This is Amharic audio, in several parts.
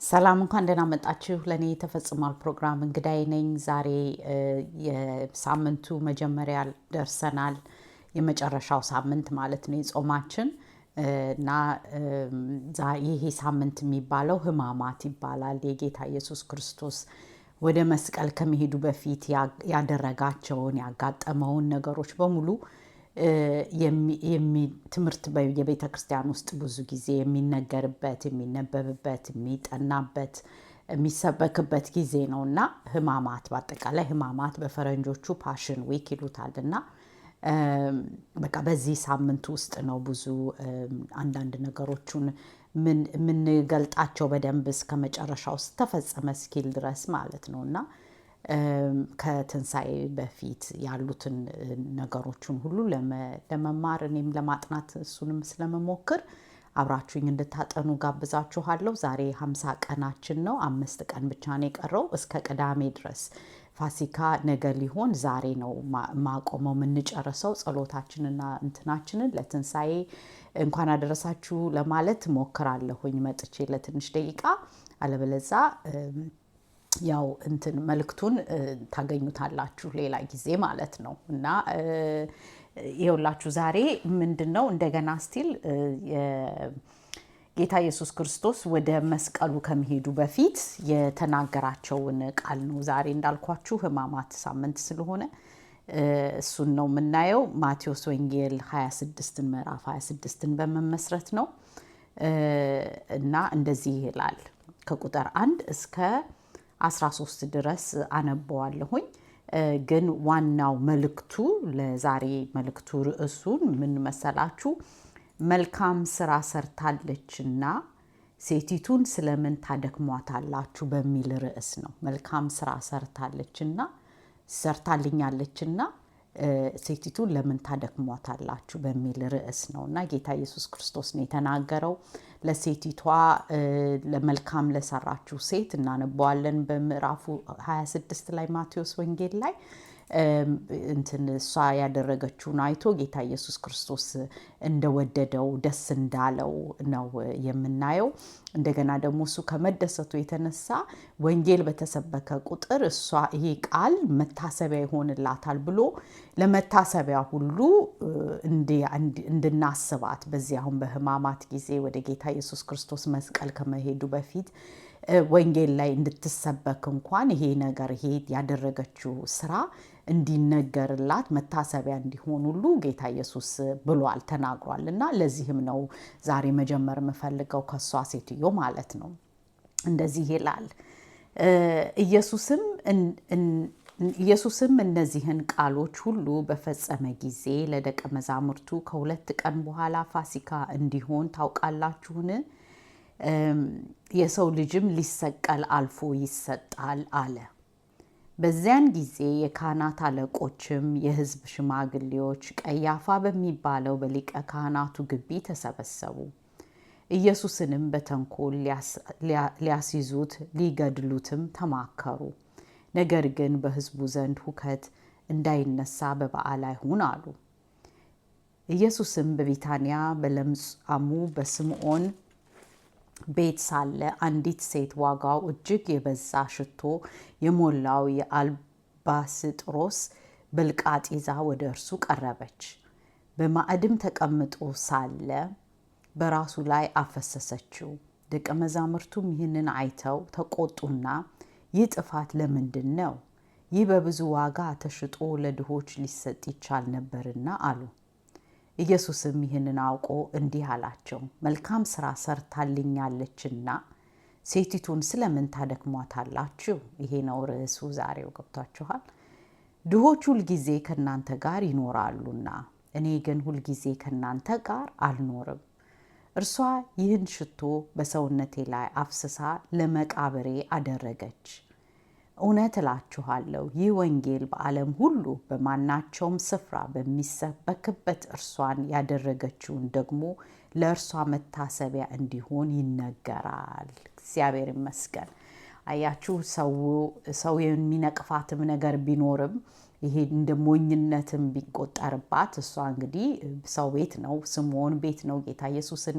ሰላም እንኳን ደህና መጣችሁ ለኔ ተፈጽሟል ፕሮግራም እንግዳይ ነኝ ዛሬ የሳምንቱ መጀመሪያ ደርሰናል የመጨረሻው ሳምንት ማለት ነው የጾማችን እና ይሄ ሳምንት የሚባለው ህማማት ይባላል የጌታ ኢየሱስ ክርስቶስ ወደ መስቀል ከመሄዱ በፊት ያደረጋቸውን ያጋጠመውን ነገሮች በሙሉ ትምህርት በየቤተክርስቲያን ውስጥ ብዙ ጊዜ የሚነገርበት የሚነበብበት የሚጠናበት የሚሰበክበት ጊዜ ነውና ህማማት በአጠቃላይ ህማማት በፈረንጆቹ ፓሽን ዊክ ይሉታልና በቃ በዚህ ሳምንት ውስጥ ነው ብዙ አንዳንድ ነገሮችን ምን ገልጣቸው በደንብ እስከመጨረሻው ተፈጸመ እስኪል ድረስ ማለት ነውና ከትንሳኤ በፊት ያሉትን ነገሮችን ሁሉ ለመማር እኔም ለማጥናት እሱንም ስለመሞክር አብራችሁኝ እንድታጠኑ ጋብዛችኋለሁ ዛሬ 50 ቀናችን ነው 5 ቀን ብቻ ነው የቀረው እስከ ቅዳሜ ድረስ ፋሲካ ነገ ሊሆን ዛሬ ነው ማቆመው የምንጨርሰው ጸሎታችንና እንትናችንን ለትንሳኤ እንኳን አደረሳችሁ ለማለት ሞክራለሁኝ መጥቼ ለትንሽ ደቂቃ አለበለዛ ያው እንትን መልክቱን ታገኙታላችሁ ሌላ ጊዜ ማለት ነው እና ይኸውላችሁ ዛሬ ምንድነው እንደገና ስቲል ጌታ ኢየሱስ ክርስቶስ ወደ መስቀሉ ከመሄዱ በፊት የተናገራቸውን ቃል ነው ዛሬ እንዳልኳችሁ ህማማት ሳምንት ስለሆነ እሱን ነው የምናየው ማቴዎስ ወንጌል 26 ምዕራፍ 26ን በመመስረት ነው እና እንደዚህ ይላል ከቁጥር 1 እስከ 13 ድረስ አነበዋለሁኝ ግን ዋናው መልእክቱ ለዛሬ መልእክቱ ርዕሱን ምን መሰላችሁ መልካም ስራ ሰርታለችና ሴቲቱን ስለምን ታደክሟታላችሁ በሚል ርዕስ ነው መልካም ስራ ሰርታልኛለችና ሴቲቱን ለምን ታደክሟታላችሁ በሚል ርዕስ ነውና ጌታ ኢየሱስ ክርስቶስ ነው የተናገረው ለሴቲቷ ለመልካም ለሰራችሁ ሴት እናነባዋለን በምዕራፉ 26 ላይ ማቴዎስ ወንጌል ላይ እንትን እሷ ያደረገችውን አይቶ ጌታ ኢየሱስ ክርስቶስ እንደወደደው ደስ እንዳለው ነው የምናየው እንደገና ደግሞ እሱ ከመደሰቱ የተነሳ ወንጌል በተሰበከ ቁጥር እሷ ይሄ ቃል መታሰቢያ ይሆንላታል ብሎ ለመታሰቢያ ሁሉ እንድናስባት በዚህ አሁን በህማማት ጊዜ ወደ ጌታ ኢየሱስ ክርስቶስ መስቀል ከመሄዱ በፊት ወንጌል ላይ እንድትሰበክ እንኳን ይሄ ነገር ይሄ ያደረገችው ስራ እንዲነገርላት መታሰቢያ እንዲሆን ሁሉ ጌታ ኢየሱስ ብሏል ተናግሯልና ለዚህም ነው ዛሬ መጀመር መፈልገው ከሷ ሴትዮ ማለት ነው እንደዚህ ይላል ኢየሱስም እነዚህን ቃሎች ሁሉ በፈጸመ ጊዜ ለደቀ መዛሙርቱ ከሁለት ቀን በኋላ ፋሲካ እንዲሆን ታውቃላችሁን የሰው ልጅም ሊሰቀል አልፎ ይሰጣል አለ በዚያን ጊዜ የካህናት አለቆችም የሕዝብ ሽማግሌዎች ቀያፋ በሚባለው በሊቀ ካህናቱ ግቢ ተሰበሰቡ ኢየሱስንም በተንኮል ሊያስይዙት ሊገድሉትም ተማከሩ ነገር ግን በሕዝቡ ዘንድ ሁከት እንዳይነሳ በበዓል አይሁን አሉ ኢየሱስም በቢታንያ በለምጻሙ በስምዖን ቤት ሳለ አንዲት ሴት ዋጋው እጅግ የበዛ ሽቶ የሞላው የአልባስጥሮስ ብልቃጥ ይዛ ወደ እርሱ ቀረበች በማዕድም ተቀምጦ ሳለ በራሱ ላይ አፈሰሰችው ደቀ መዛሙርቱም ይህንን አይተው ተቆጡና ይህ ጥፋት ለምንድን ነው ይህ በብዙ ዋጋ ተሽጦ ለድሆች ሊሰጥ ይቻል ነበርና አሉ ኢየሱስም ይህንን አውቆ እንዲህ አላቸው መልካም ስራ ሰርታልኛለችና ሴቲቱን ስለምን ታደክሟታላችሁ ይሄ ነው ርዕሱ ዛሬው ገብታችኋል ድሆች ሁሉ ጊዜ ከናንተ ጋር ይኖራሉና እኔ ግን ሁሉ ጊዜ ከናንተ ጋር አልኖርም እርሷ ይህን ሽቶ በሰውነቴ ላይ አፍስሳ ለመቃብሬ አደረገች እውነት እላችኋለሁ ይህ ወንጌል በዓለም ሁሉ በማናቸውም ስፍራ በሚሰበክበት እርሷን ያደረገችውን ደግሞ ለእርሷ መታሰቢያ እንዲሆን ይነገራል እግዚአብሔር ይመስገን አያችሁ ሰው የሚነቅፋትም ነገር ቢኖርም ይሄ እንደ ሞኝነትም ቢቆጠርባት እሷ እንግዲህ ሰው ቤት ነው ስምዖን ቤት ነው ጌታ ኢየሱስን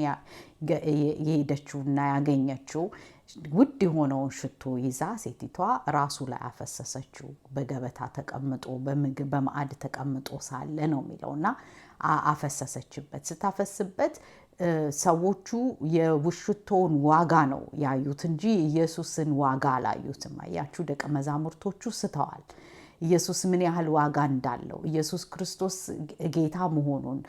የሄደችውና ያገኘችው ውድ የሆነውን ሽቶ ይዛ ሴቲቷ ራሱ ላይ አፈሰሰችው በገበታ ተቀምጦ በምግብ በማዕድ ተቀምጦ ሳለ ነው የሚለውና አፈሰሰችበት ስታፈስበት ሰዎቹ የሽቶውን ዋጋ ነው ያዩት እንጂ ኢየሱስን ዋጋ አላዩትም አያችሁ ደቀ መዛሙርቶቹ ስተዋል ኢየሱስ ምን ያህል ዋጋ እንዳለው ኢየሱስ ክርስቶስ ጌታ መሆኑን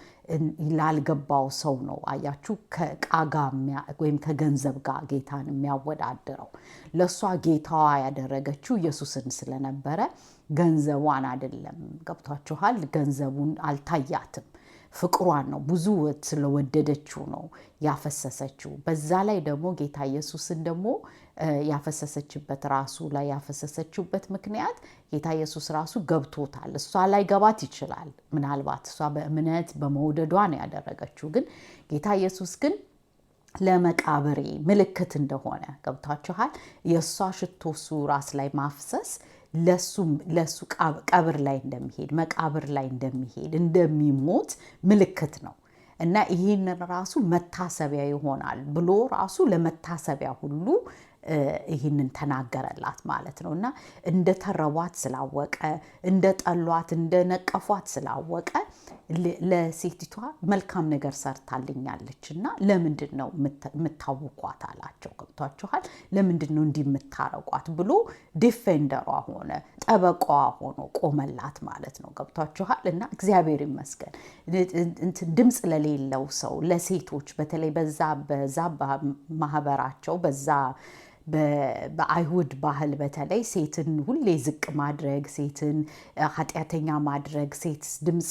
ላልገባው ሰው ነው አያችሁ ከቃጋ ወይም ከገንዘብ ጋር ጌታን የሚያወዳድረው ለሷ ጌታዋ ያደረገችው ኢየሱስን ስለነበረ ገንዘቧን አይደለም ገብቷችኋል ገንዘቡን አልታያትም ፍቅሯን ነው ብዙ ስለወደደችው ነው ያፈሰሰችው በዛ ላይ ደግሞ ጌታ ኢየሱስን ደግሞ ያፈሰሰችበት ራሱ ላይ ያፈሰሰችበት ምክንያት ጌታ ኢየሱስ ራሱ ገብቶታል እሷ ላይ ገባት ይችላል ምናልባት እሷ በእምነት በመውደዷ ነው ያደረገችው ግን ጌታ ኢየሱስ ግን ለመቃብሬ ምልክት እንደሆነ ገብታችኋል የሷ ሽቶሱ ራስ ላይ ማፍሰስ ለሱ ቀብር ላይ እንደሚሄድ መቃብር ላይ እንደሚሄድ እንደሚሞት ምልክት ነው እና ይሄንን ራሱ መታሰቢያ ይሆናል ብሎ ራሱ ለመታሰቢያ ሁሉ ይሄንን ተናገረላት ማለት ነውና እንደ ተረቧት ስላወቀ እንደ ጠሏት እንደ ነቀፏት ስላወቀ ለሴቲቷ መልካም ነገር ሰርታልኛለችና ለምንድነው የምታውቋት አላቸው ገብቷችኋል ለምንድነው እንዲምታረቋት ብሎ ዲፌንደሯ ሆነ ጠበቃዋ ሆኖ ቆመላት ማለት ነው ገብቷችኋል እና እግዚአብሔር ይመስገን ድምጽ ለሌለው ሰው ለሴቶች በተለይ በዛ ማህበራቸው በዛ በአይሁድ ባህል በተለይ ሴትን ሁሌ ዝቅ ማድረግ ሴትን ኃጢያተኛ ማድረግ ሴት ድምጽ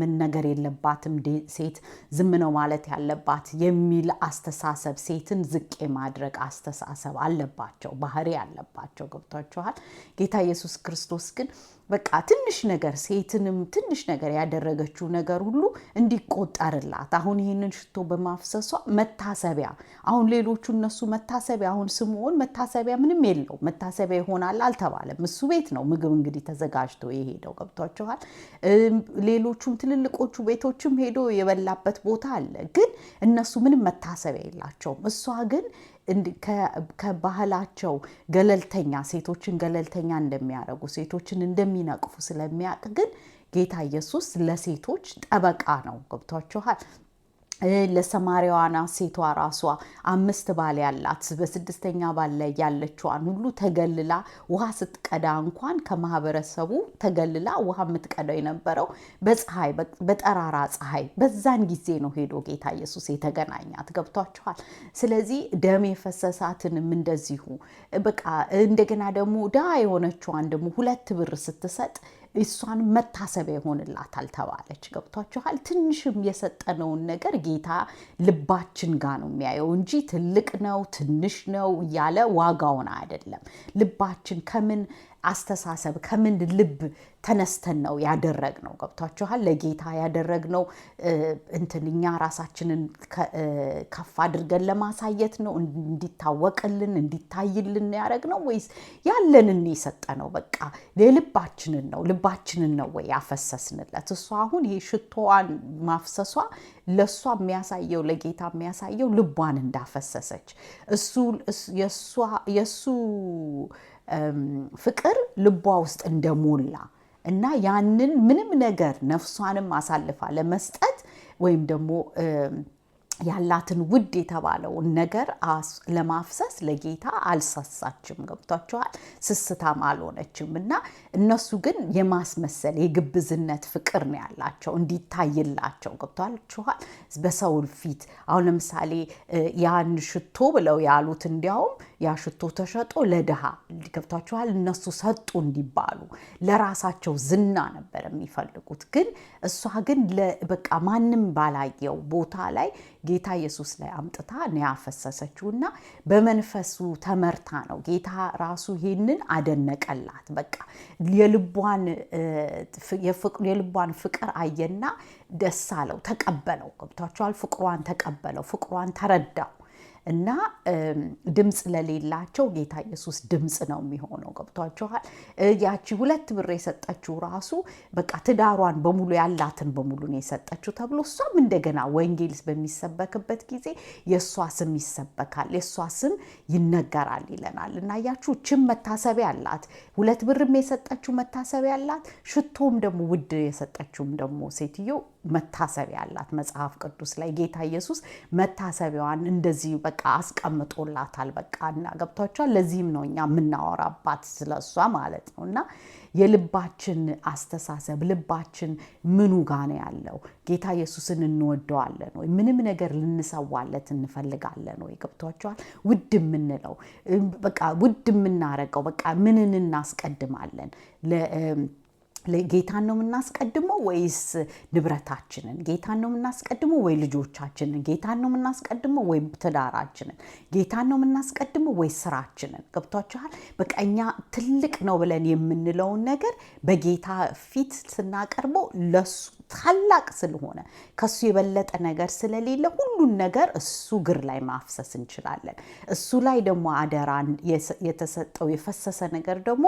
ምን ነገር የለባትም ሴት ዝም ነው ማለት ያለባት የሚል አስተሳሰብ ሴትን ዝቅ ማድረግ አስተሳሰብ አለባቸው ባህሪ አለባቸው ገብታችኋል ጌታ ኢየሱስ ክርስቶስ ግን በቃ ትንሽ ነገር ሴትንም ትንሽ ነገር ያደረገችው ነገር ሁሉ እንዲቆጠርላት አሁን ይሄንን ሽቶ በማፍሰሷ መታሰቢያ አሁን ሌሎቹ እነሱ መታሰቢያ አሁን ስምዖን መታሰቢያ ምንም የለው መታሰቢያ ይሆናል አልተባለም እሱ ቤት ነው ምግብ እንግዲህ ተዘጋጅቶ የሄደው ገብቷችኋል ሌሎቹም ትልልቆቹ ቤቶችም ሄዶ የበላበት ቦታ አለ ግን እነሱ ምንም መታሰቢያ የላቸውም እሷ ግን ከባህላቸው ገለልተኛ ሴቶችን ገለልተኛ እንደሚያረጉ ሴቶችን እንደሚነቅፉ ስለሚያውቅ ግን ጌታ ኢየሱስ ለሴቶች ጠበቃ ነው ገብቷችኋል ለሰማሪያዋና ሴቷ ራሷ 5 ባል ያላት በስድስተኛ ባል ላይ ያለችዋን ሁሉ ተገልላ ውሃ ስትቀዳ እንኳን ከማህበረሰቡ ተገልላ ውሃ የምትቀዳው የነበረው በፀሐይ በጠራራ ፀሐይ በዛን ጊዜ ነው ሄዶ ጌታ ኢየሱስ የተገናኛት ገብቷችኋል ስለዚህ ደም የፈሰሳትንም እንደዚሁ በቃ እንደገና ደግሞ ዳ የሆነችዋን ደግሞ 2 ብር ስትሰጥ እሷን መታሰቢያ ይሆንላታል ተባለች ገብቷችኋል ትንሽም የሰጠነውን ነገር ጌታ ልባችን ጋር ነው የሚያየው እንጂ ትልቅ ነው ትንሽ ነው ያለ ዋጋውን አይደለም ልባችን ከምን አስተሳሰብ ከምን ልብ ተነስተን ነው ያደረግነው ገብታችኋል ለጌታ ያደረግነው እንትኛ ራሳችንን ከፍ አድርገን ለማሳየት ነው እንዲታወቅልን እንዲታይልን ያደረግነው ወይስ ያለንን የሰጠነው በቃ ልባችንን ነው ወይ ያፈሰስንለት እሷ አሁን ይሄ ሽቶዋን ማፍሰሷ ለሷ የሚያሳየው ለጌታ የሚያሳየው ልቧን እንዳፈሰሰች የሱ ፍቅር ልቧ ውስጥ እንደሞላ እና ያንን ምንም ነገር ነፍሷንም አሳልፋ ለመስጠት ወይም ደግሞ ያላትን ውድ የተባለውን ነገር ለማፍሰስ ለጌታ አልሳሳችም ገብቷችኋል ስስታም አልሆነችምና እነሱ ግን የማስመሰል የግብዝነት ፍቅር ነው ያላቸው እንዲታይላቸው ገብቷችኋል በሰው ፊት አሁን ለምሳሌ ያን ሽቶ ብለው ያሉት እንዲያውም ያ ሽቶ ተሸጦ ለድሃ ገብቷችኋል እነሱ ሰጡ እንዲባሉ ለራሳቸው ዝና ነበር የሚፈልጉት ግን እሷ ግን በቃ ማንም ባላየው ቦታ ላይ ጌታ ኢየሱስ ላይ አምጥታ ነው ያፈሰሰችውና በመንፈሱ ተመርታ ነው ጌታ ራሱ ይሄንን አደነቀላት በቃ የልቧን ፍቅር አየና ደስ አለው ተቀበለው ገብቷችኋል ፍቅሯን ተቀበለው ፍቅሯን ተረዳው እና ድምጽ ለሌላቸው ጌታ ኢየሱስ ድምጽ ነው የሚሆነው። ገብቷችኋል? ያቺ 2 ብር የሰጠችው ራሱ በቃ ትዳሯን በሙሉ ያላትን በሙሉ ነው የሰጠችው ተብሎ እሷም እንደገና ወንጌል በሚሰበክበት ጊዜ የሷ ስም ይሰበካል፣ የሷ ስም ይነገራል ይለናል። እና ያቺ ችም መታሰቢያ አላት፣ 2 ብርም የሰጠችው መታሰቢያ አላት፣ ሽቶም ደግሞ ውድ የሰጠችውም ደግሞ ሴትዮ መታሰቢያ አላት። መጽሐፍ ቅዱስ ላይ ጌታ ኢየሱስ መታሰቢያዋን እንደዚህ በቃ አስቀምጦላታል። በቃ እና ገብቷችኋል? ለዚህም ነው እኛ የምናወራባት ስለሷ ማለት ነው። እና የልባችን አስተሳሰብ ልባችን ምኑ ጋር ነው ያለው? ጌታ ኢየሱስን እንወደዋለን ወይ? ምንም ነገር ልንሰዋለት እንፈልጋለን ወይ? ገብቷችኋል? ውድ የምንለው በቃ ውድ የምናረገው በቃ ምንን እናስቀድማለን? ጌታን ነው የምናስቀድመው ወይስ ንብረታችንን? ጌታን ነው የምናስቀድመው ወይ ልጆቻችንን? ጌታን ነው የምናስቀድመው ወይ ትዳራችንን? ጌታን ነው የምናስቀድመው ወይ ስራችንን? ገብቷችኋል? በቃ እኛ ትልቅ ነው ብለን የምንለውን ነገር በጌታ ፊት ስናቀርበው ለሱ ታላቅ ስለሆነ ከሱ የበለጠ ነገር ስለሌለ ሁሉን ነገር እሱ እግር ላይ ማፍሰስ እንችላለን። እሱ ላይ ደግሞ አደራ የተሰጠው የፈሰሰ ነገር ደግሞ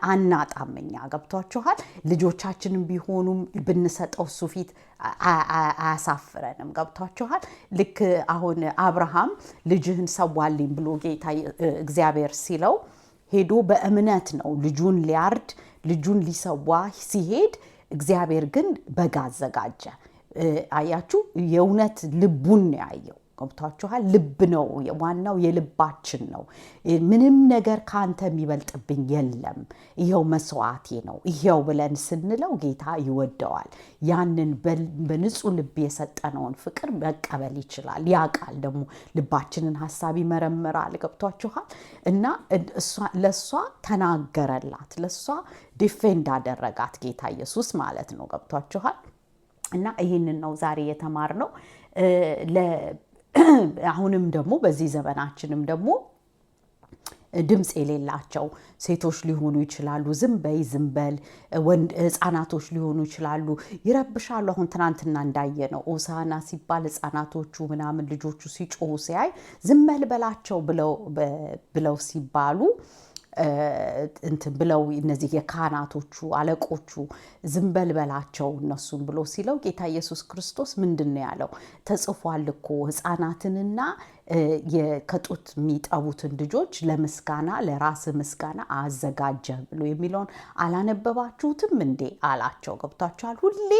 አናጣምኛ። ገብቷችኋል? ልጆቻችንን ቢሆኑም ብንሰጠው እሱ ፊት አያሳፍረንም። ገብቷችኋል? ልክ አሁን አብርሃም ልጅህን ሰዋልኝ ብሎ ጌታ እግዚአብሔር ሲለው ሄዶ በእምነት ነው ልጁን ሊያርድ ልጁን ሊሰዋ ሲሄድ እግዚአብሔር ግን በግ አዘጋጀ። አያችሁ? የእውነት ልቡን ነው ያየው። ገብቷችኋል? ልብ ነው ዋናው፣ የልባችን ነው። ምንም ነገር ካንተ የሚበልጥብኝ የለም፣ ይሄው መስዋዕቴ ነው ይሄው ብለን ስንለው ጌታ ይወደዋል። ያንን በንጹህ ልብ የሰጠነውን ፍቅር መቀበል ይችላል። ያውቃል ደግሞ ልባችንን ሐሳብ ይመረምራል። ገብቷችኋል? እና ለሷ ተናገረላት፣ ለሷ ዲፌንድ አደረጋት ጌታ ኢየሱስ ማለት ነው። ገብቷችኋል? እና ይህንን ነው ዛሬ የተማርነው። አሁንም ደግሞ በዚህ ዘመናችንም ደግሞ ድምጽ የሌላቸው ሴቶች ሊሆኑ ይችላሉ። ዝም በል ወንድ ህፃናቶች ሊሆኑ ይችላሉ። ይረብሻሉ። አሁን ትናንትና እንዳየነው ኦሳና ሲባል ህፃናቶቹ ምናምን ልጆቹ ሲጮሁ ሲያይ ዝም በላቸው ብለው ሲባሉ እንትን ብለው እነዚህ የካህናቶቹ አለቆቹ ዝም በላቸው እነሱን ብሎ ሲለው ጌታ ኢየሱስ ክርስቶስ ምንድነው ያለው? ተጽፏል እኮ ህፃናትንና ከጡት የሚጠቡትን ልጆች ለምስጋና ለራስ ምስጋና አዘጋጀ ብሎ የሚለውን አላነበባችሁትም እንዴ አላቸው። ገብታችኋል? ሁሌ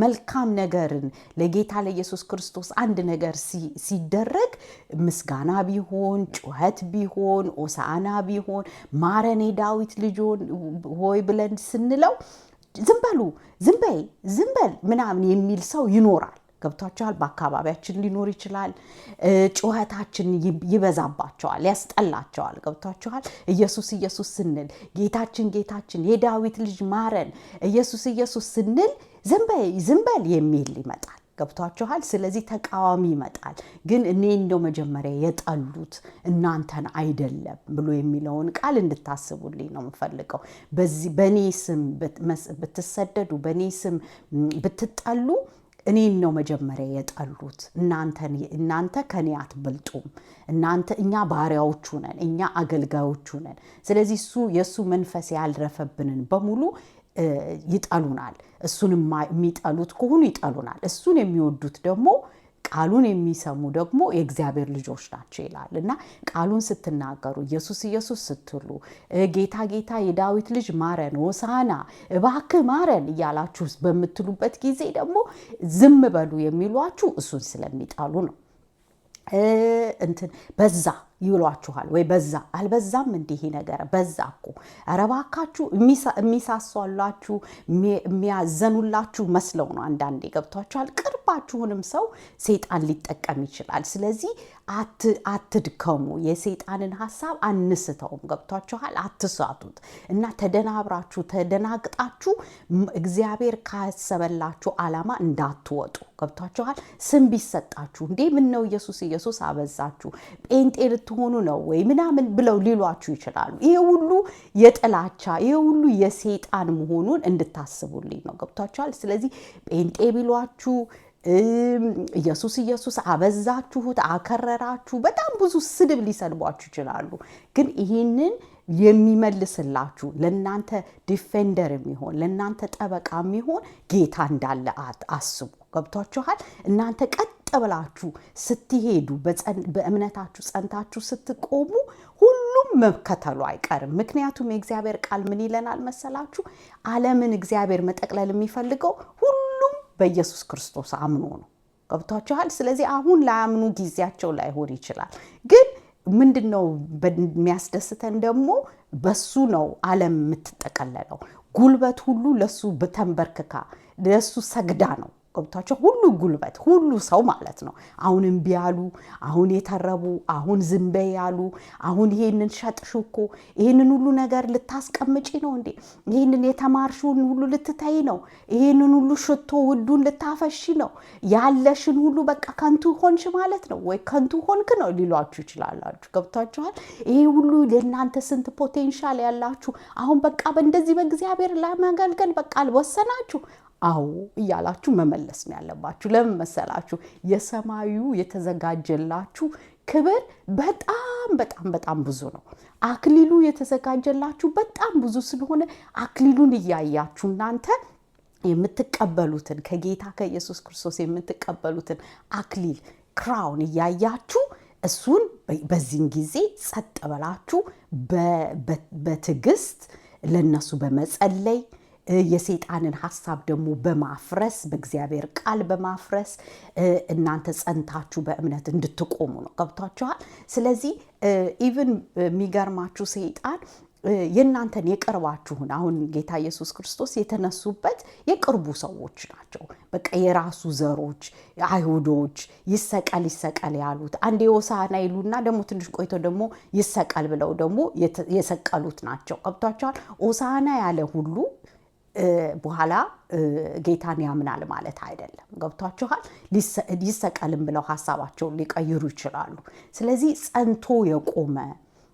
መልካም ነገርን ለጌታ ለኢየሱስ ክርስቶስ አንድ ነገር ሲደረግ ምስጋና ቢሆን ጩኸት ቢሆን ኦሳና ቢሆን ማረኔ ዳዊት ልጆን ሆይ ብለን ስንለው ዝም በል ምናምን የሚል ሰው ይኖራል። ገብቷችኋል? በአካባቢያችን ሊኖር ይችላል። ጩኸታችን ይበዛባቸዋል፣ ያስጠላቸዋል። ገብቷችኋል? ኢየሱስ ስንል ጌታችን የዳዊት ልጅ ማረን ኢየሱስ ስንል ዝም በል የሚል ይመጣል። ገብቷችኋል? ስለዚህ ተቃዋሚ ይመጣል። ግን እኔ እንደው መጀመሪያ የጠሉት እናንተን አይደለም ብሎ የሚለውን ቃል እንድታስቡልኝ ነው የምፈልገው። በኔ ስም ብትሰደዱ በኔ ስም ብትጠሉ እኔን ነው መጀመሪያ የጠሉት። እናንተ ከኔ አትበልጡም። እኛ ባሪያዎቹ ነን፣ እኛ አገልጋዮቹ ነን። ስለዚህ የሱ መንፈስ ያልረፈብንን በሙሉ ይጠሉናል። እሱን የሚጠሉት ከሆኑ ይጠሉናል። እሱን የሚወዱት ደግሞ ቃሉን የሚሰሙ ደግሞ የእግዚአብሔር ልጆች ናቸው ይላል። እና ቃሉን ስትናገሩ ኢየሱስ ስትሉ ጌታ የዳዊት ልጅ ማረን ሆሳዕና እባክህ ማረን እያላችሁ በምትሉበት ጊዜ ደግሞ ዝም በሉ የሚሏችሁ እሱን ስለሚጠሉ ነው። በዛ ይሏችኋል ወይ በዛ አልበዛም እንዲህ ነገር በዛ እኮ ኧረ እባካችሁ የሚሳሷላችሁ የሚያዘኑላችሁ መስለው ነው አንዳንዴ። ገብቷችኋል? ቅርባችሁንም ሰው ሰይጣን ሊጠቀም ይችላል። ስለዚህ አትድከሙ፣ የሰይጣንን ሐሳብ አንስተውም። ገብቷችኋል? አትሳቱት እና ተደናግጣችሁ እግዚአብሔር ካሰበላችሁ ዓላማ እንዳትወጡ። ገብቷችኋል? ስም ቢሰጣችሁ እንዴ ምን ነው ኢየሱስ አበዛችሁ ጴንጤ ልትሆኑ ነው ወይ ምናምን ብለው ሊሏችሁ ይችላሉ። ይሄ ሁሉ የጥላቻ ይሄ ሁሉ የሰይጣን መሆኑን እንድታስቡልኝ ነው። ገብቷችኋል? ስለዚህ ጴንጤ ቢሏችሁ ኢየሱስ አበዛችሁት፣ አከረራችሁ፣ በጣም ብዙ ስድብ ሊሰድቧችሁ ይችላሉ። ግን ይህንን የሚመልስላችሁ ለእናንተ ዲፌንደር የሚሆን ለእናንተ ጠበቃ የሚሆን ጌታ እንዳለ አስቡ። ገብቷችኋል? እናንተ ቀጥ ብላችሁ ስትሄዱ በእምነታችሁ ጸንታችሁ ስትቆሙ ሁሉም መከተሉ አይቀርም። ምክንያቱም የእግዚአብሔር ቃል ምን ይለናል መሰላችሁ? ዓለምን እግዚአብሔር መጠቅለል የሚፈልገው ሁሉም በኢየሱስ ክርስቶስ አምኖ ነው። ገብቷችኋል? ስለዚህ አሁን ላያምኑ ጊዜያቸው ላይሆን ይችላል። ግን ምንድነው የሚያስደስተን ደግሞ በሱ ነው ዓለም የምትጠቀለለው። ጉልበት ሁሉ ለሱ በተንበርክካ ለሱ ሰግዳ ነው። ገብቷቸው ሁሉ ጉልበት ሁሉ ሰው ማለት ነው። አሁን እምቢ ያሉ፣ አሁን የተረቡ፣ አሁን ዝም በይ ያሉ፣ አሁን ይሄንን ሸጥሽ እኮ ይሄንን ሁሉ ነገር ልታስቀምጪ ነው እንዴ? ይሄንን የተማርሽውን ሁሉ ልትተይ ነው? ይሄንን ሁሉ ሽቶ ውዱን ልታፈሺ ነው? ያለሽን ሁሉ በቃ ከንቱ ሆንሽ ማለት ነው ወይ ከንቱ ሆንክ ነው ሊሏችሁ ይችላላችሁ። ገብቷችኋል? ይሄ ሁሉ ለእናንተ ስንት ፖቴንሻል ያላችሁ አሁን በቃ በእንደዚህ በእግዚአብሔር ለማገልገል በቃ አልወሰናችሁ አዎ እያላችሁ መመለስ ነው ያለባችሁ። ለምን መሰላችሁ? የሰማዩ የተዘጋጀላችሁ ክብር በጣም በጣም በጣም ብዙ ነው። አክሊሉ የተዘጋጀላችሁ በጣም ብዙ ስለሆነ አክሊሉን እያያችሁ እናንተ የምትቀበሉትን ከጌታ ከኢየሱስ ክርስቶስ የምትቀበሉትን አክሊል ክራውን እያያችሁ እሱን በዚህን ጊዜ ጸጥ ብላችሁ በትዕግስት ለነሱ በመጸለይ የሰይጣንን ሐሳብ ደግሞ በማፍረስ በእግዚአብሔር ቃል በማፍረስ እናንተ ጸንታችሁ በእምነት እንድትቆሙ ነው። ገብቷችኋል? ስለዚህ ኢቭን የሚገርማችሁ ሰይጣን የእናንተን የቅርባችሁን አሁን ጌታ ኢየሱስ ክርስቶስ የተነሱበት የቅርቡ ሰዎች ናቸው። በቃ የራሱ ዘሮች አይሁዶች ይሰቀል ያሉት አንዴ ሆሳዕና ይሉና ደግሞ ትንሽ ቆይቶ ደግሞ ይሰቀል ብለው ደግሞ የሰቀሉት ናቸው። ገብቷችኋል? ሆሳዕና ያለ ሁሉ በኋላ ጌታን ያምናል ማለት አይደለም። ገብቷችኋል? ይሰቀልም ብለው ሐሳባቸውን ሊቀይሩ ይችላሉ። ስለዚህ ጸንቶ የቆመ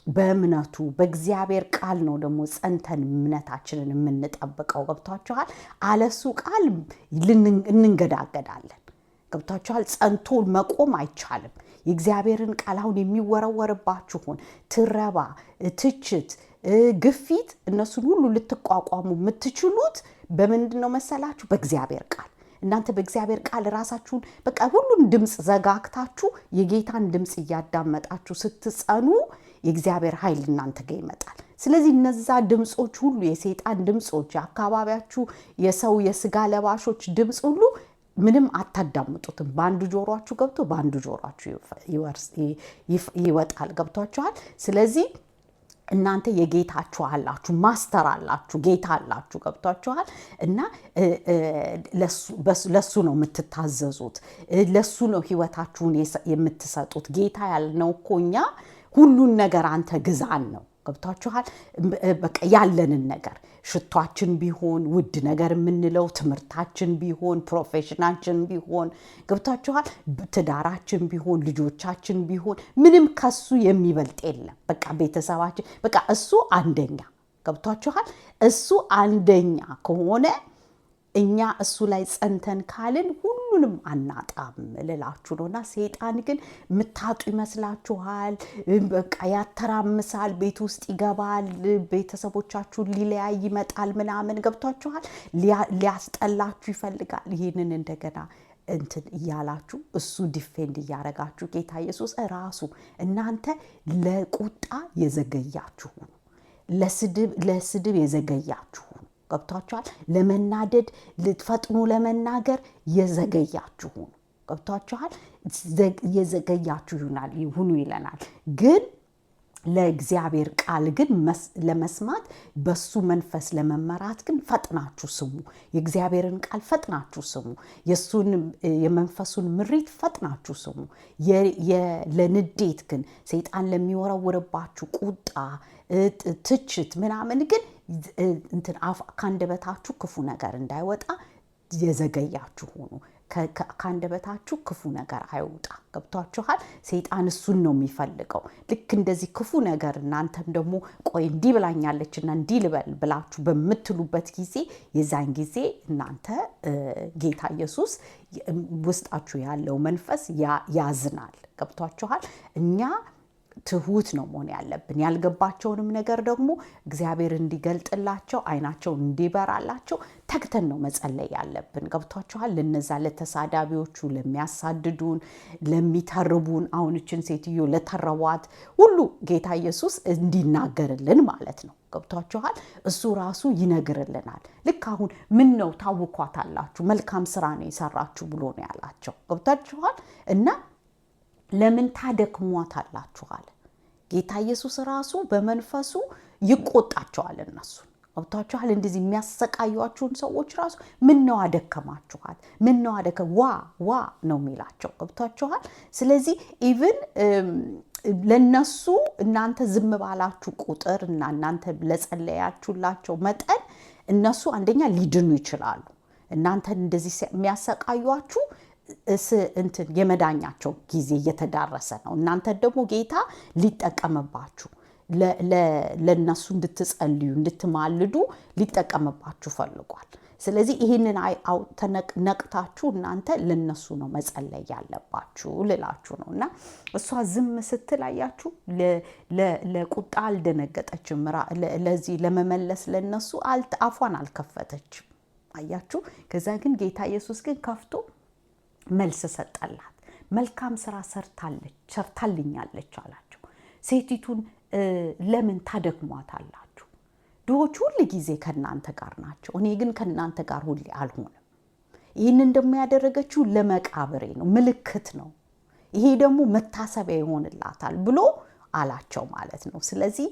በእምነቱ በእግዚአብሔር ቃል ነው ደግሞ ጸንተን እምነታችንን የምንጠብቀው። ገብቷችኋል? አለሱ ቃል እንንገዳገዳለን። ገብቷችኋል? ጸንቶ መቆም አይቻልም። የእግዚአብሔርን ቃል አሁን የሚወረወርባችሁን ትረባ፣ ትችት፣ ግፊት እነሱን ሁሉ ልትቋቋሙ የምትችሉት በምንድን ነው መሰላችሁ? በእግዚአብሔር ቃል። እናንተ በእግዚአብሔር ቃል ራሳችሁን በቃ ሁሉን ድምፅ ዘጋግታችሁ የጌታን ድምፅ እያዳመጣችሁ ስትጸኑ የእግዚአብሔር ኃይል እናንተ ጋር ይመጣል። ስለዚህ እነዛ ድምጾች ሁሉ የሰይጣን ድምጾች፣ የአካባቢያችሁ የሰው የስጋ ለባሾች ድምጽ ሁሉ ምንም አታዳምጡትም። በአንዱ ጆሮአችሁ ገብቶ በአንዱ ጆሮአችሁ ይወጣል። ገብቷችኋል? ስለዚህ እናንተ የጌታችሁ አላችሁ፣ ማስተር አላችሁ፣ ጌታ አላችሁ። ገብቷችኋል? እና ለሱ ነው የምትታዘዙት፣ ለሱ ነው ህይወታችሁን የምትሰጡት። ጌታ ያልነው እኮ እኛ ሁሉን ነገር አንተ ግዛን ነው። ገብቷችኋል? በቃ ያለንን ነገር ሽቷችን ቢሆን ውድ ነገር የምንለው ትምህርታችን ቢሆን ፕሮፌሽናችን ቢሆን ገብቷችኋል? ትዳራችን ቢሆን ልጆቻችን ቢሆን ምንም ከሱ የሚበልጥ የለም። በቃ ቤተሰባችን በቃ እሱ አንደኛ። ገብቷችኋል? እሱ አንደኛ ከሆነ እኛ እሱ ላይ ጸንተን ካልን ሁሉንም አናጣም ልላችሁ ነውና፣ ሰይጣን ግን ምታጡ ይመስላችኋል። በቃ ያተራምሳል፣ ቤት ውስጥ ይገባል፣ ቤተሰቦቻችሁን ሊለያይ ይመጣል ምናምን። ገብቷችኋል? ሊያስጠላችሁ ይፈልጋል። ይሄንን እንደገና እንትን እያላችሁ እሱ ዲፌንድ እያረጋችሁ ጌታ ኢየሱስ ራሱ እናንተ ለቁጣ የዘገያችሁ ለስድብ የዘገያችሁ ገብቷችኋል? ለመናደድ ልትፈጥኑ ለመናገር የዘገያችሁ ገብቷችኋል? የዘገያችሁ ይሁኑ ይለናል። ግን ለእግዚአብሔር ቃል ግን ለመስማት በሱ መንፈስ ለመመራት ግን ፈጥናችሁ ስሙ። የእግዚአብሔርን ቃል ፈጥናችሁ ስሙ። የሱን የመንፈሱን ምሪት ፈጥናችሁ ስሙ። ለንዴት ግን ሰይጣን ለሚወረውርባችሁ ቁጣ፣ ትችት ምናምን ግን እንትን ካንደበታችሁ ክፉ ነገር እንዳይወጣ የዘገያችሁ ሁኑ። ከአንደበታችሁ ክፉ ነገር አይውጣ። ገብቷችኋል? ሰይጣን እሱን ነው የሚፈልገው። ልክ እንደዚህ ክፉ ነገር እናንተም ደግሞ ቆይ እንዲህ ብላኛለችና እንዲህ ልበል ብላችሁ በምትሉበት ጊዜ የዛን ጊዜ እናንተ ጌታ ኢየሱስ ውስጣችሁ ያለው መንፈስ ያዝናል። ገብቷችኋል? እኛ ትሁት ነው መሆን ያለብን። ያልገባቸውንም ነገር ደግሞ እግዚአብሔር እንዲገልጥላቸው አይናቸው እንዲበራላቸው ተግተን ነው መጸለይ ያለብን። ገብቷችኋል? ለነዛ ለተሳዳቢዎቹ፣ ለሚያሳድዱን፣ ለሚተርቡን፣ አሁንችን ሴትዮ ለተረቧት ሁሉ ጌታ ኢየሱስ እንዲናገርልን ማለት ነው። ገብቷችኋል? እሱ ራሱ ይነግርልናል። ልክ አሁን ምን ነው ታውኳታላችሁ መልካም ስራ ነው የሰራችሁ ብሎ ነው ያላቸው። ገብቷችኋል? እና ለምን ታደክሟታላችሁ አለ ጌታ ኢየሱስ ራሱ በመንፈሱ ይቆጣቸዋል እነሱ። ገብቷችኋል? እንደዚህ የሚያሰቃዩአችሁን ሰዎች ራሱ ምን ነው አደከማችኋት፣ ምን ነው ዋ ነው የሚላቸው። ገብቷችኋል? ስለዚህ ኢቭን ለነሱ እናንተ ዝም ባላችሁ ቁጥር እና እናንተ ለጸለያችሁላቸው መጠን እነሱ አንደኛ ሊድኑ ይችላሉ። እናንተ እንደዚህ የሚያሰቃዩአችሁ እንትን የመዳኛቸው ጊዜ እየተዳረሰ ነው። እናንተ ደግሞ ጌታ ሊጠቀምባችሁ ለነሱ እንድትጸልዩ እንድትማልዱ ሊጠቀምባችሁ ፈልጓል። ስለዚህ ይሄንን ነቅታችሁ እናንተ ለነሱ ነው መጸለይ ያለባችሁ ልላችሁ ነው። እና እሷ ዝም ስትል አያችሁ ለቁጣ አልደነገጠችም። ለዚህ ለመመለስ ለነሱ አፏን አልከፈተችም። አያችሁ። ከዛ ግን ጌታ ኢየሱስ ግን ከፍቶ መልስ ሰጠላት። መልካም ስራ ሰርታልኛለች አላቸው። ሴቲቱን ለምን ታደክሟታላችሁ? ድሆች ሁሉ ጊዜ ከናንተ ጋር ናቸው፣ እኔ ግን ከናንተ ጋር ሁሌ አልሆንም። ይህንን ደግሞ ያደረገችው ለመቃብሬ ነው፣ ምልክት ነው። ይሄ ደግሞ መታሰቢያ ይሆንላታል ብሎ አላቸው ማለት ነው። ስለዚህ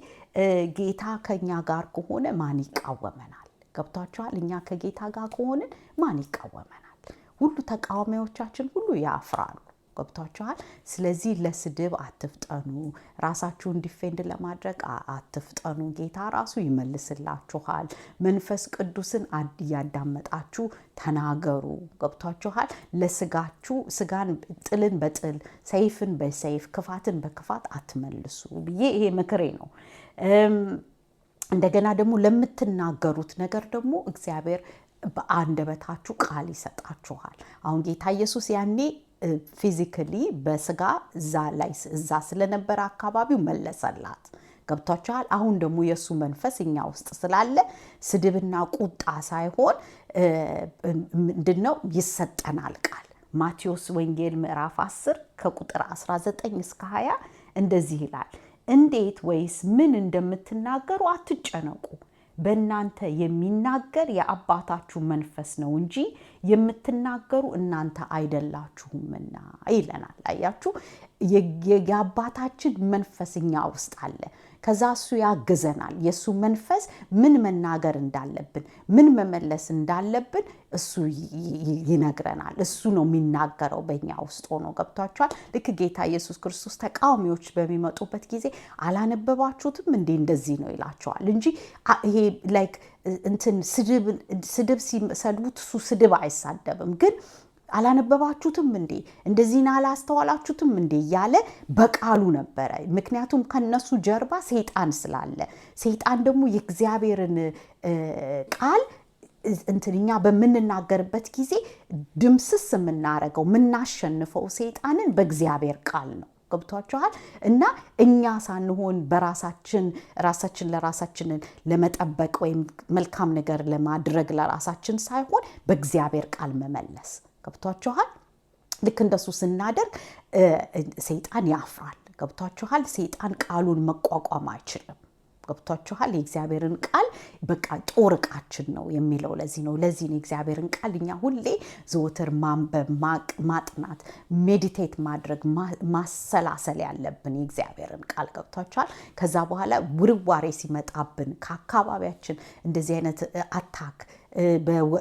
ጌታ ከኛ ጋር ከሆነ ማን ይቃወመናል? ገብቷችኋል? እኛ ከጌታ ጋር ከሆነ ማን ይቃወመናል? ሁሉ ተቃዋሚዎቻችን ሁሉ ያፍራሉ። ገብቷችኋል? ስለዚህ ለስድብ አትፍጠኑ፣ ራሳችሁን ዲፌንድ ለማድረግ አትፍጠኑ። ጌታ ራሱ ይመልስላችኋል። መንፈስ ቅዱስን እያዳመጣችሁ ተናገሩ። ገብቷችኋል? ለስጋችሁ ስጋን ጥልን በጥል ሰይፍን በሰይፍ ክፋትን በክፋት አትመልሱ ብዬ ይሄ ምክሬ ነው። እንደገና ደግሞ ለምትናገሩት ነገር ደግሞ እግዚአብሔር በአንደበታችሁ ቃል ይሰጣችኋል። አሁን ጌታ ኢየሱስ ያኔ ፊዚካሊ በስጋ እዛ ስለነበረ አካባቢው መለሰላት። ገብቷችኋል? አሁን ደግሞ የሱ መንፈስ እኛ ውስጥ ስላለ ስድብና ቁጣ ሳይሆን ምንድነው ይሰጠናል ቃል። ማቴዎስ ወንጌል ምዕራፍ 10 ከቁጥር 19 እስከ 20 እንደዚህ ይላል፣ እንዴት ወይስ ምን እንደምትናገሩ አትጨነቁ፣ በእናንተ የሚናገር የአባታችሁ መንፈስ ነው እንጂ የምትናገሩ እናንተ አይደላችሁምና ይለናል። አያችሁ፣ የአባታችን መንፈስ እኛ ውስጥ አለ። ከዛ እሱ ያግዘናል። የሱ መንፈስ ምን መናገር እንዳለብን ምን መመለስ እንዳለብን እሱ ይነግረናል። እሱ ነው የሚናገረው በእኛ ውስጥ ሆኖ። ገብቷችኋል? ልክ ጌታ ኢየሱስ ክርስቶስ ተቃዋሚዎች በሚመጡበት ጊዜ አላነበባችሁትም እንዴ እንደዚህ ነው ይላቸዋል እንጂ ይሄ ላይክ እንትን ስድብ ሲሰድቡት እሱ ስድብ አይሳደብም። ግን አላነበባችሁትም እንዴ እንደዚህና አላስተዋላችሁትም እንዴ እያለ በቃሉ ነበረ። ምክንያቱም ከነሱ ጀርባ ሰይጣን ስላለ፣ ሰይጣን ደግሞ የእግዚአብሔርን ቃል እንትኛ በምንናገርበት ጊዜ ድምስስ የምናረገው የምናሸንፈው ሰይጣንን በእግዚአብሔር ቃል ነው። ገብቷችኋል? እና እኛ ሳንሆን ራሳችን ለራሳችንን ለመጠበቅ ወይም መልካም ነገር ለማድረግ ለራሳችን ሳይሆን በእግዚአብሔር ቃል መመለስ። ገብቷችኋል? ልክ እንደሱ ስናደርግ ሰይጣን ያፍራል። ገብቷችኋል? ሰይጣን ቃሉን መቋቋም አይችልም። ገብቷችኋል? የእግዚአብሔርን ቃል በቃ ጦር ዕቃችን ነው የሚለው ለዚህ ነው። ለዚህ ነው የእግዚአብሔርን ቃል እኛ ሁሌ ዘወትር ማንበብ፣ ማጥናት፣ ሜዲቴት ማድረግ፣ ማሰላሰል ያለብን የእግዚአብሔርን ቃል። ገብቷችኋል? ከዛ በኋላ ውርዋሬ ሲመጣብን ከአካባቢያችን እንደዚህ አይነት አታክ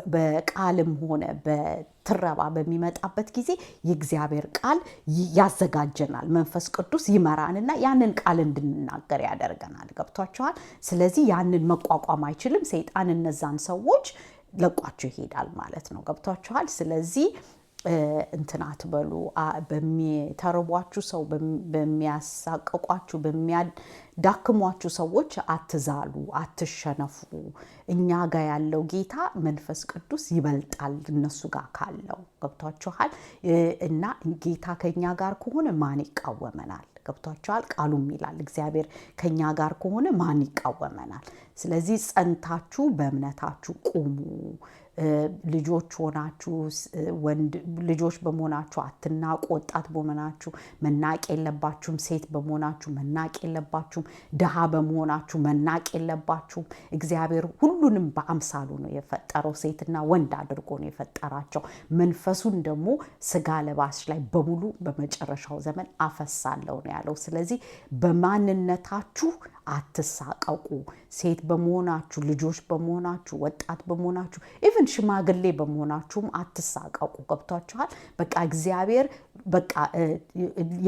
በቃልም ሆነ በትረባ በሚመጣበት ጊዜ የእግዚአብሔር ቃል ያዘጋጀናል። መንፈስ ቅዱስ ይመራንና ያንን ቃል እንድንናገር ያደርገናል። ገብቷችኋል? ስለዚህ ያንን መቋቋም አይችልም ሰይጣን። እነዛን ሰዎች ለቋቸው ይሄዳል ማለት ነው። ገብቷችኋል? ስለዚህ እንትን አትበሉ። በሚተርቧችሁ ሰው በሚያሳቅቋችሁ በሚያዳክሟችሁ ሰዎች አትዛሉ፣ አትሸነፉ። እኛ ጋር ያለው ጌታ መንፈስ ቅዱስ ይበልጣል እነሱ ጋር ካለው። ገብቷችኋል? እና ጌታ ከኛ ጋር ከሆነ ማን ይቃወመናል? ገብቷችኋል? ቃሉም ይላል እግዚአብሔር ከኛ ጋር ከሆነ ማን ይቃወመናል? ስለዚህ ጸንታችሁ በእምነታችሁ ቁሙ። ልጆች ሆናችሁ ወንድ ልጆች በመሆናችሁ አትናቁ። ወጣት በመሆናችሁ መናቅ የለባችሁም። ሴት በመሆናችሁ መናቅ የለባችሁም። ድሃ በመሆናችሁ መናቅ የለባችሁም። እግዚአብሔር ሁሉንም በአምሳሉ ነው የፈጠረው። ሴትና ወንድ አድርጎ ነው የፈጠራቸው። መንፈሱን ደግሞ ስጋ ለባሽ ላይ በሙሉ በመጨረሻው ዘመን አፈሳለሁ ነው ያለው። ስለዚህ በማንነታችሁ አትሳቀቁ። ሴት በመሆናችሁ፣ ልጆች በመሆናችሁ፣ ወጣት በመሆናችሁ፣ ኢቭን ሽማግሌ በመሆናችሁም አትሳቀቁ። ገብቷችኋል? በቃ እግዚአብሔር በቃ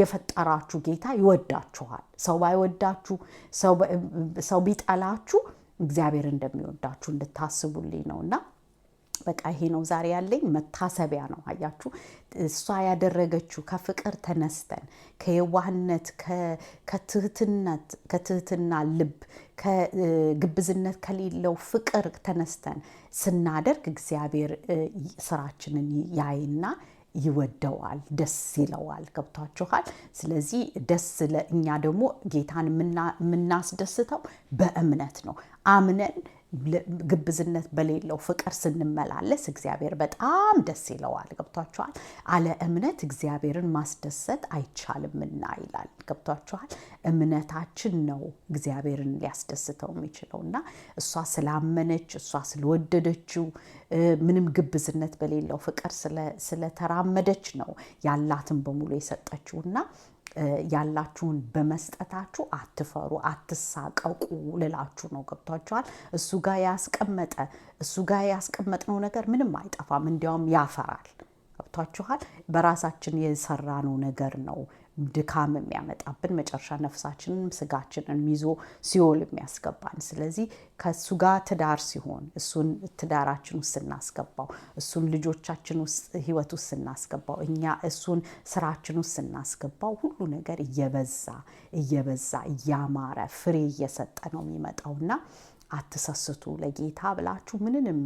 የፈጠራችሁ ጌታ ይወዳችኋል። ሰው ባይወዳችሁ፣ ሰው ቢጠላችሁ እግዚአብሔር እንደሚወዳችሁ እንድታስቡልኝ ነውና በቃ ይሄ ነው ዛሬ ያለኝ መታሰቢያ ነው። አያችሁ እሷ ያደረገችው ከፍቅር ተነስተን ከየዋህነት ከትህትና ልብ ከግብዝነት ከሌለው ፍቅር ተነስተን ስናደርግ እግዚአብሔር ስራችንን ያይና ይወደዋል፣ ደስ ይለዋል። ገብቷችኋል? ስለዚህ እኛ ደግሞ ጌታን የምናስደስተው በእምነት ነው። አምነን ግብዝነት በሌለው ፍቅር ስንመላለስ እግዚአብሔር በጣም ደስ ይለዋል። ገብቷችኋል? አለ እምነት እግዚአብሔርን ማስደሰት አይቻልምና ይላል። ገብቷችኋል? እምነታችን ነው እግዚአብሔርን ሊያስደስተው የሚችለውና እሷ ስላመነች እሷ ስለወደደችው ምንም ግብዝነት በሌለው ፍቅር ስለተራመደች ነው ያላትን በሙሉ የሰጠችውና ያላችሁን በመስጠታችሁ አትፈሩ፣ አትሳቀቁ ልላችሁ ነው። ገብቷችኋል? እሱ ጋር ያስቀመጥነው ነገር ምንም አይጠፋም፣ እንዲያውም ያፈራል። ገብቷችኋል? በራሳችን የሰራነው ነገር ነው ድካም የሚያመጣብን፣ መጨረሻ ነፍሳችንን ስጋችንን ይዞ ሲኦል የሚያስገባን። ስለዚህ ከሱ ጋር ትዳር ሲሆን እሱን ትዳራችን ውስጥ ስናስገባው፣ እሱን ልጆቻችን ውስጥ ህይወት ውስጥ ስናስገባው፣ እኛ እሱን ስራችን ውስጥ ስናስገባው ሁሉ ነገር እየበዛ እያማረ ፍሬ እየሰጠ ነው የሚመጣውና አትሰስቱ። ለጌታ ብላችሁ ማንንም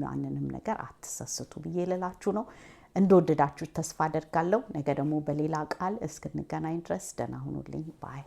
ነገር አትሰስቱ ብዬ ልላችሁ ነው። እንደወደዳችሁ ተስፋ አደርጋለሁ። ነገ ደግሞ በሌላ ቃል እስክንገናኝ ድረስ ደህና ሁኑልኝ። ባይ